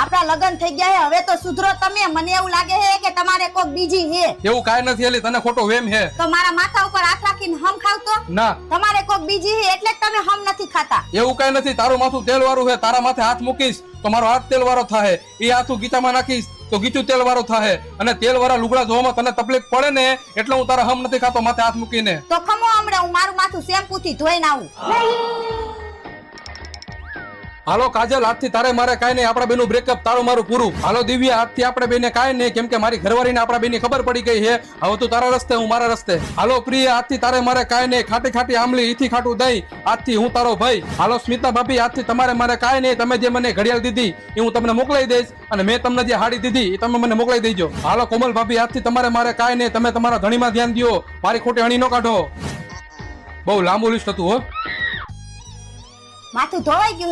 આપડા લગ્ન થઈ ગયા હે, હવે તો સુધરો તમે. મને એવું લાગે હે કે તમારે કોક બીજી હે. એવું કાંઈ નથી એલી, તને ખોટો વેમ હે. તો મારા માથા ઉપર હાથ રાખીને હમ ખાવ તો? ના, તમારે કોક બીજી હે એટલે જ તમે હમ નથી ખાતા. એવું કાંઈ નથી. તારું માથું તેલ વાળું હે, તારા માથે હાથ મૂકીશ તો મારો હાથ તેલ વાળો થાય. એ હાથું ગીતામાં નાખીશ તો ગીચું તેલ વાળો થાય. અને તેલ વાળા લુગડા ધોવામાં તને તકલીફ પડે ને એટલે હું તારા હમ નથી ખાતો માથે હાથ મૂકીને. તો ખમો હમણાં હું મારું માથું શેમ્પુ થી ધોઈને આવું. હાલો કાજલ, આજથી તારે મારે કાંઈ નહીં, આપણા બેનું બ્રેકઅપ, તારું મારું પૂરું. હાલો દિવ્યા, આજથી આપણે બેને કાંઈ નહીં, કેમ કે મારી ઘરવાળીને આપણા બેની ખબર પડી ગઈ છે. હવે તું તારા રસ્તે, હું મારા રસ્તે. હાલો પ્રિયા, આજથી તારે મારે કાંઈ નહીં, ખાટી ખાટી આમલી ઈથી ખાટું દહીં, આજથી હું તારો ભાઈ. હાલો સ્મિતા ભાભી, આજથી તમારે મારે કાંઈ નહીં, તમે જે મને ઘડિયાળ દીધી એ હું તમને મોકલાઈ દઈશ, અને મેં તમને જે હાડી દીધી એ તમે મને મોકલાઈ દેજો. હાલો કોમલ ભાભી, આજથી તમારે મારે કાંઈ નહીં, તમે તમારા ધણીમાં ધ્યાન દો, મારી ખોટી હણી ન કાઢો. બહુ લાંબુ લિસ્ટ હતું હો. માથું ધોવાઈ ગયું.